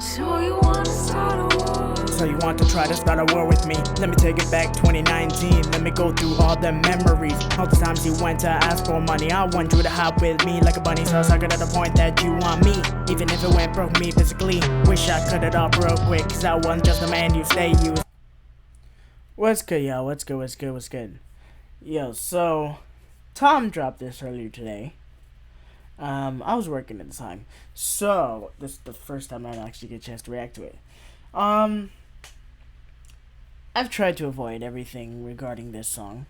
So you wanna start a war? So you want to try to start a war with me? Let me take it back 2019. Let me go through all the memories. All the times you went to ask for money. I want you to hop with me like a bunny. So sucker to the point that you want me. Even if it went broke me physically. Wish I cut it off real quick. Cause I wasn't just the man you stay used. What's good, y'all? What's good? Yo, so Tom dropped this earlier today. I was working at the time, so this is the first time I actually get a chance to react to it. I've tried to avoid everything regarding this song,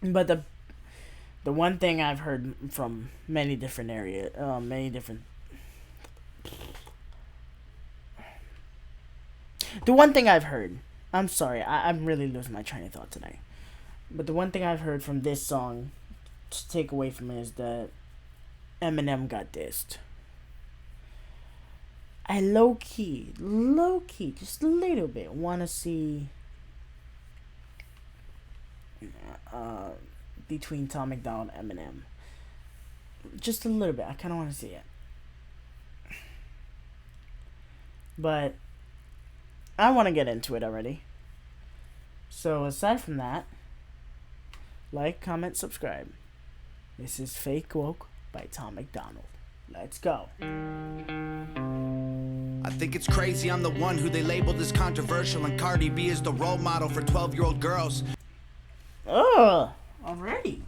but the one thing I've heard from many different the one thing I've heard, I'm sorry, I'm really losing my train of thought today, but the one thing I've heard from this song to take away from it is that Eminem got dissed. I low key, just a little bit want to see between Tom MacDonald and Eminem. Just a little bit. I kind of want to see it. But I want to get into it already. So aside from that, like, comment, subscribe. This is Fake Woke by Tom MacDonald. Let's go. I think it's crazy I'm the one who they labeled as controversial, and Cardi B is the role model for 12-year-old girls. Already.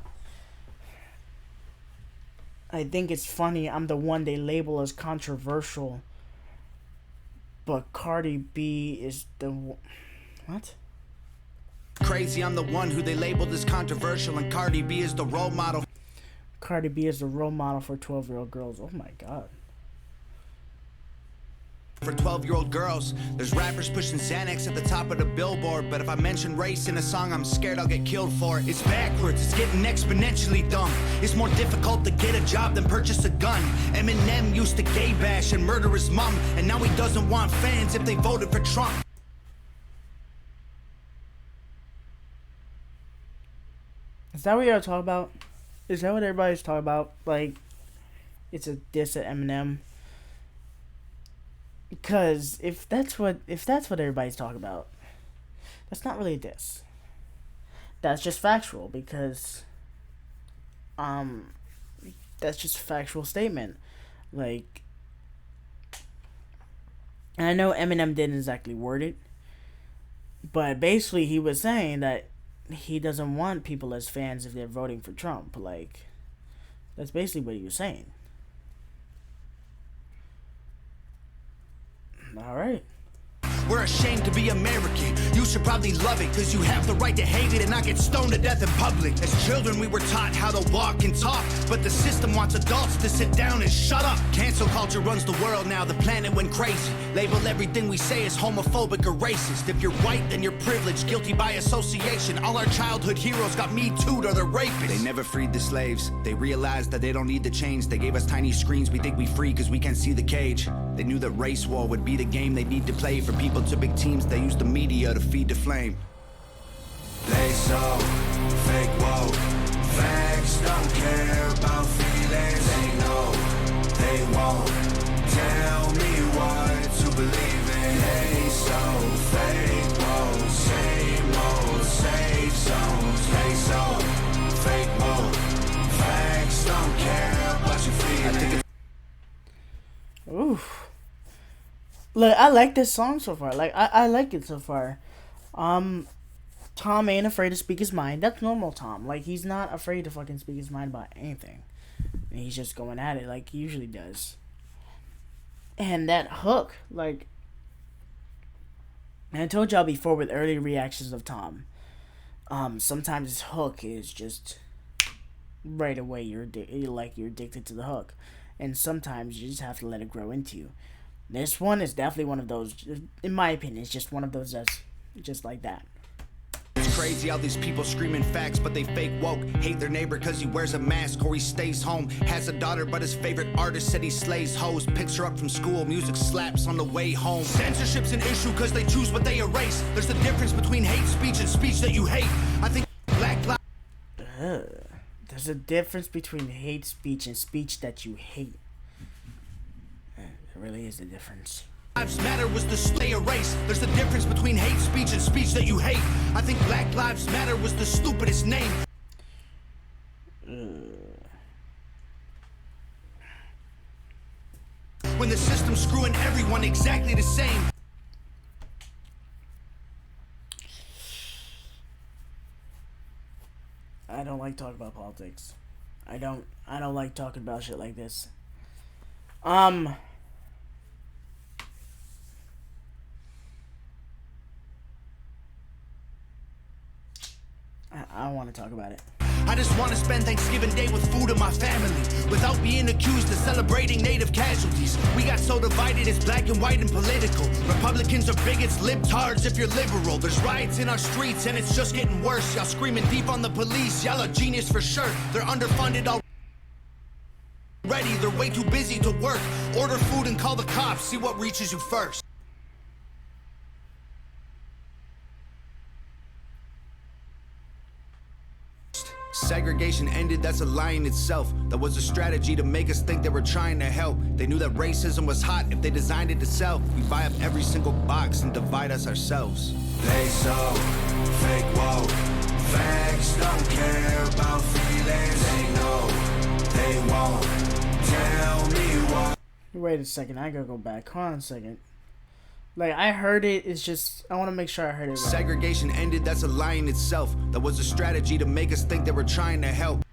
I think it's funny I'm the one they label as controversial, but Cardi B is the... What? Crazy I'm the one who they labeled as controversial, and Cardi B is the role model. Cardi B is the role model for 12-year-old girls. Oh my god. For 12-year-old girls, there's rappers pushing Xanax at the top of the billboard, but if I mention race in a song, I'm scared I'll get killed for it. It's backwards, it's getting exponentially dumb. It's more difficult to get a job than purchase a gun. Eminem used to gay bash and murder his mom, and now he doesn't want fans if they voted for Trump. Is that what y'all talk about? Is that what everybody's talking about? Like, it's a diss at Eminem? Because if that's what everybody's talking about, that's not really a diss. That's just factual, because that's just a factual statement. Like, and I know Eminem didn't exactly word it, but basically he was saying that he doesn't want people as fans if they're voting for Trump. Like, that's basically what he was saying. Alright. We're ashamed to be American. You should probably love it, cause you have the right to hate it and not get stoned to death in public. As children we were taught how to walk and talk, but the system wants adults to sit down and shut up. Cancel culture runs the world now, the planet went crazy. Label everything we say as homophobic or racist. If you're white, then you're privileged, guilty by association. All our childhood heroes got Me Too'd or they're rapists. They never freed the slaves. They realized that they don't need to change. They gave us tiny screens, we think we free cause we can't see the cage. They knew that race war would be the game they need to play. For people to big teams, they use the media to feed the flame. They so fake woke. Facts don't care about feelings. They know they won't tell me what to believe in. They so fake woke. Same old safe zones. They so fake woke. Facts don't care about your feelings. Oof. Look, I like this song so far. Like, I like it so far. Tom ain't afraid to speak his mind. That's normal Tom. Like, he's not afraid to fucking speak his mind about anything. And he's just going at it like he usually does. And that hook, like, and I told y'all before with early reactions of Tom, sometimes his hook is just right away you're addicted to the hook. And sometimes you just have to let it grow into you. This one is definitely one of those, in my opinion, it's just one of those that's just like that. It's crazy how these people screaming facts, but they fake woke. Hate their neighbor cause he wears a mask or he stays home. Has a daughter, but his favorite artist said he slays hoes. Picks her up from school, music slaps on the way home. Censorship's an issue cause they choose what they erase. There's a difference between hate speech and speech that you hate. I think Black Lives... There's a difference between hate speech and speech that you hate. really is the difference. Lives Matter was the stay erased. There's a difference between hate speech and speech that you hate. I think Black Lives Matter was the stupidest name. When the system's screwing everyone exactly the same. I don't like talking about politics. I don't like talking about shit like this. I don't want to talk about it. I just want to spend Thanksgiving Day with food and my family, without being accused of celebrating native casualties. We got so divided, it's black and white and political. Republicans are bigots, libtards if you're liberal. There's riots in our streets and it's just getting worse. Y'all screaming deep on the police, y'all are genius for sure. They're underfunded already, they're way too busy to work. Order food and call the cops, see what reaches you first. Segregation ended, that's a lie in itself. That was a strategy to make us think they were trying to help. They knew that racism was hot if they designed it to sell. We buy up every single box and divide us ourselves. They so fake woke. Facts don't care about feelings. They know they won't tell me what. Wait a second, I gotta go back. Hold on a second. Like, I heard it, it's just, I want to make sure I heard it right. Segregation ended, that's a lie in itself. That was a strategy to make us think they were trying to help.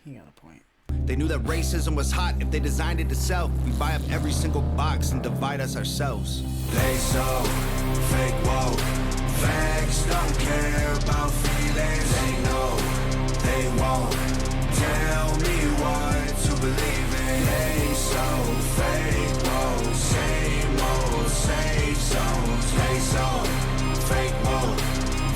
You got a point. They knew that racism was hot if they designed it to sell. We buy up every single box and divide us ourselves. They so fake woke. Facts don't care about feelings. They know they won't tell me what to believe in. They so fake woke. Same old safe zones. They so fake woke.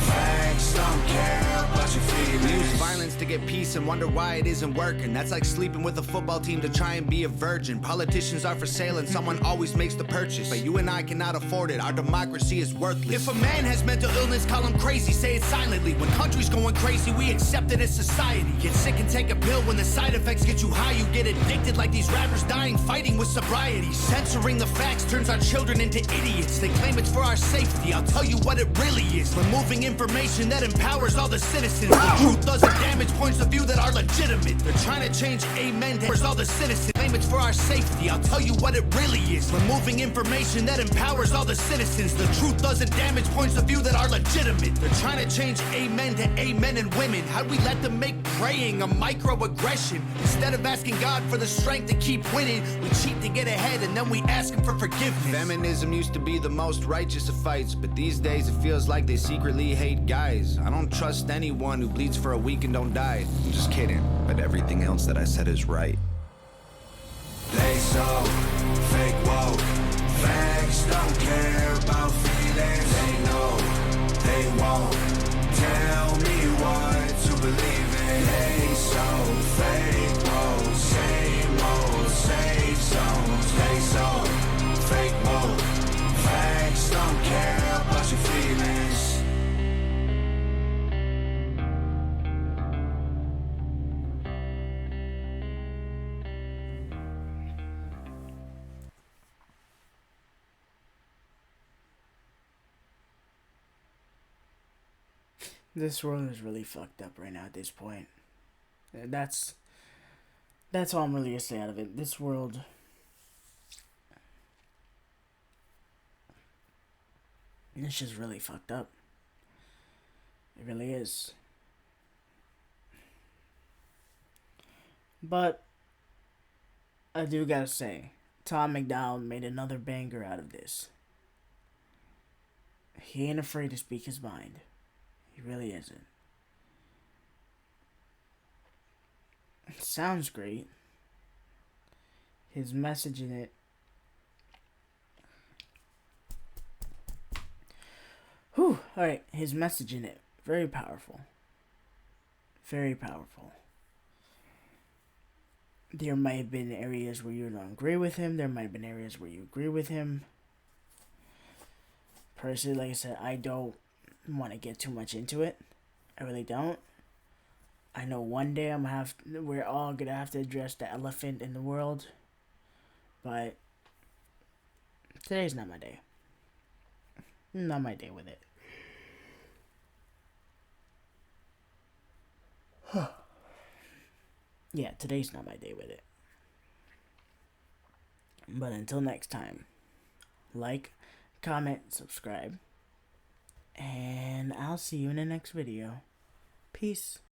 Facts don't care about your feelings. We use violence to get peace and wonder why it isn't working. That's like sleeping with a football team to try and be a virgin. Politicians are for sale and someone always makes the purchase. But you and I cannot afford it. Our democracy is worthless. If a man has mental illness, call him crazy. Say it silently. When country's going crazy, we accept it as society. Get sick and take a pill. When the side effects get you high, you get addicted like these rappers dying fighting with sobriety. Censoring the facts turns our children into idiots. They claim it's for our safety. I'll tell you what it really is. Removing information that empowers all the citizens. The truth doesn't damage points of view that are legitimate. They're trying to change amen to all the citizens. Claim it's for our safety. I'll tell you what it really is. Removing information that empowers all the citizens. The truth doesn't damage points of view that are legitimate. They're trying to change amen to amen and women. How'd we let them make praying a microaggression? Instead of asking God for the strength to keep winning, we cheat to get ahead and then we ask him for forgiveness. Feminism used to be the most righteous of fights, but these days it feels like they secretly hate guys. I don't trust anyone who bleeds for a week and don't die. I'm just kidding, but everything else that I said is right. They so fake woke. Facts don't care about feelings. They know they won't tell me what to believe in. They so fake woke. Same old safe zones. They so fake woke. Facts don't care about your feelings. This world is really fucked up right now at this point. That's all I'm really gonna say out of it. This world, it's just really fucked up. It really is. But I do gotta say, Tom MacDonald made another banger out of this. He ain't afraid to speak his mind. He really isn't. It sounds great. His message in it. Whew. Alright, his message in it. Very powerful. Very powerful. There might have been areas where you don't agree with him. There might have been areas where you agree with him. Personally, like I said, I don't want to get too much into it. I really don't. I know one day we're all gonna have to address the elephant in the world, but today's not my day. Not my day with it. Yeah, today's not my day with it. But until next time, like, comment, subscribe, and I'll see you in the next video. Peace.